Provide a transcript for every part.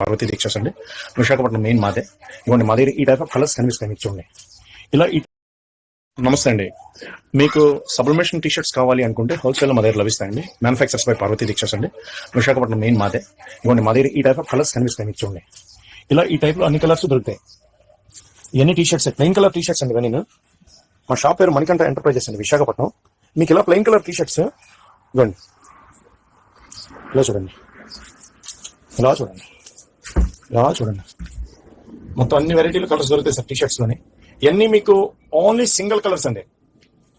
పార్వతీ దీక్షస్ అండి, విశాఖపట్నం మెయిన్ మాదే. ఇవ్వండి మా దగ్గర ఈ టైప్ ఆఫ్ కలర్స్ కనిపిస్తాయి మీకు చూడండి. ఇలా నమస్తే అండి, మీకు సబ్లిమేషన్ టీ షర్ట్స్ కావాలి అనుకుంటే హోల్సేల్ మా దగ్గర లభిస్తాయండి. మ్యానుఫ్యాక్చర్స్ బై పార్వతీ దీక్షస్ అండి, విశాఖపట్నం మెయిన్ మాదే. ఇవ్వండి మా దగ్గర ఈ టైప్ ఆఫ్ కలర్స్ కనిపిస్తాయి మీకు చూడండి. ఇలా ఈ టైప్ లో అన్ని కలర్స్ దొరుకుతాయి. ఇవన్నీ T shirts plain colour T shirts అండి. ఇవన్నీ మా షాప్ పేరు మణికంఠ ఎంటర్ప్రైజెస్ అండి, విశాఖపట్నం. మీకు ఇలా ప్లెయిన్ కలర్ టీ షర్ట్స్ ఇవ్వండి, ఇలా చూడండి, ఇలా చూడండి, ఇలా చూడండి. మొత్తం అన్ని వెరైటీల కలర్స్ దొరుకుతాయి సార్ టీ షర్ట్స్ లోని. ఇవన్నీ మీకు ఓన్లీ సింగిల్ కలర్స్ అండి,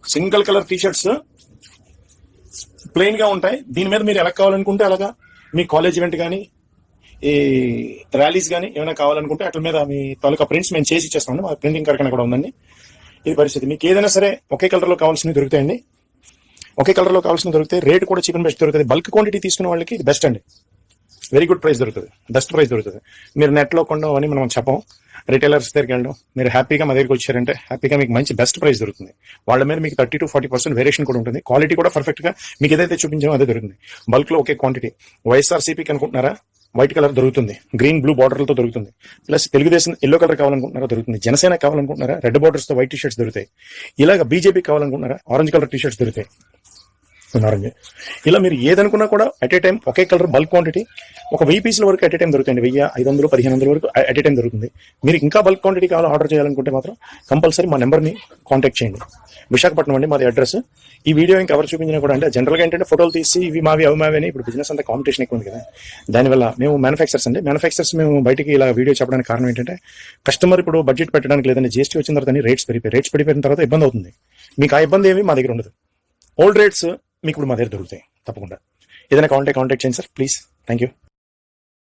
single colour T shirts plain గా ఉంటాయి. దీని మీద మీరు ఎలా కావాలనుకుంటే అలాగా, మీ కాలేజ్ ఈవెంట్ కానీ ఈ ర్యాలీస్ కానీ ఏమైనా కావాలనుకుంటే అట్ల మీద మీ తాలూకా ప్రింట్స్ మేము చేసి ఇచ్చేస్తామండి. మా ప్రింటింగ్ కార్ఖానా కూడా ఉందండి. ఇది పరిస్థితి. మీకు ఏదైనా సరే ఒకే కలర్ లో కావాల్సినవి దొరుకుతాయండి, ఒకే కలర్ లో కావాల్సినవి దొరుకుతాయి. రేట్ కూడా చీప్ అండ్ బెస్ట్ దొరుకుతుంది. బల్క్ క్వాంటిటీ తీసుకునే వాళ్ళకి ఇది బెస్ట్ అండి, వెరీ గుడ్ ప్రైస్ దొరుకుతుంది, బెస్ట్ ప్రైస్ దొరుకుతుంది. మీరు నెట్లో కొనడం అని మనం చెప్పం, రిటైలర్స్ దగ్గరికి వెళ్ళడం. మీరు హ్యాపీగా మా దగ్గరికి వచ్చారంటే హ్యాపీగా మీకు మంచి బెస్ట్ ప్రైస్ దొరుకుతుంది. వాళ్ళ మీద మీకు 30 to 40% వేరియేషన్ కూడా ఉంటుంది. క్వాలిటీ కూడా పర్ఫెక్ట్ గా మీకు ఏదైతే చూపించామో అదే దొరుకుతుంది. బల్క్ లో ఒకే క్వాంటిటీ. వైఎస్ఆర్సీపీకి అనుకుంటున్నారా, వైట్ కలర్ దొరుకుతుంది, గ్రీన్ బ్లూ బార్డర్లతో దొరుకుతుంది. ప్లస్ తెలుగుదేశం ఎల్లో కలర్ కావాలనుకుంటున్నారా దొరుకుతుంది. జనసేన కావాలనుకుంటున్నారా రెడ్ బార్డర్స్ తో వైట్ టీ షర్ట్స్ దొరుకుతాయి. ఇలాగ బీజేపీ కావాలనుకుంటున్నారా ఆరెంజ్ కలర్ టీ షర్ట్స్ దొరుకుతాయి. ఆరెంజ్ ఇలా మీరు ఏదనుకున్నా కూడా అట్ ఏ టైం ఒకే కలర్ బల్క్ క్వాంటిటీ ఒక 1000 పీసుల వరకు అట్ ఏ టైం దొరుకుతాయండి. 1000, 500, 1500 వరకు అట్ ఏ టైం దొరుకుతుంది. మీరు ఇంకా బల్క్ క్వాంటిటీ కావాలి ఆర్డర్ చేయాలనుకుంటే మాత్రం కంపల్సరీ మా నెంబర్ని కాంటాక్ట్ చేయండి. విశాఖపట్నం అండి మాది అడ్రస్. ఈ వీడియో ఇంకా ఎవరు చూపించినా కూడా అంటే జనరల్గా ఏంటంటే ఫోటోలు తీసి ఇవి మావి అవి మావి అని ఇప్పుడు బిజినెస్ అంతా కాంపిటీషన్ ఎక్కువ ఉంది కదా. దానివల్ల మేము మ్యానుఫ్యాక్చర్స్ అండి, మ్యానుఫ్యాక్చర్స్ మేము బయటికి ఇలా వీడియో చెప్పడానికి కారణం ఏంటంటే కస్టమర్ ఇప్పుడు బడ్జెట్ పెట్టడానికి లేదంటే జీఎస్టీ వచ్చిన తర్వాత రేట్స్ పడిపోయిన తర్వాత ఇబ్బంది అవుతుంది. మీకు ఆ ఇబ్బంది ఏమి మా దగ్గర ఉండదు. ఓల్డ్ రేట్స్ మీకు ఇప్పుడు మా దగ్గర దొరుకుతాయి. తప్పకుండా ఏదైనా కాంటాక్ట్ చేయండి సార్ ప్లీజ్. Thank you.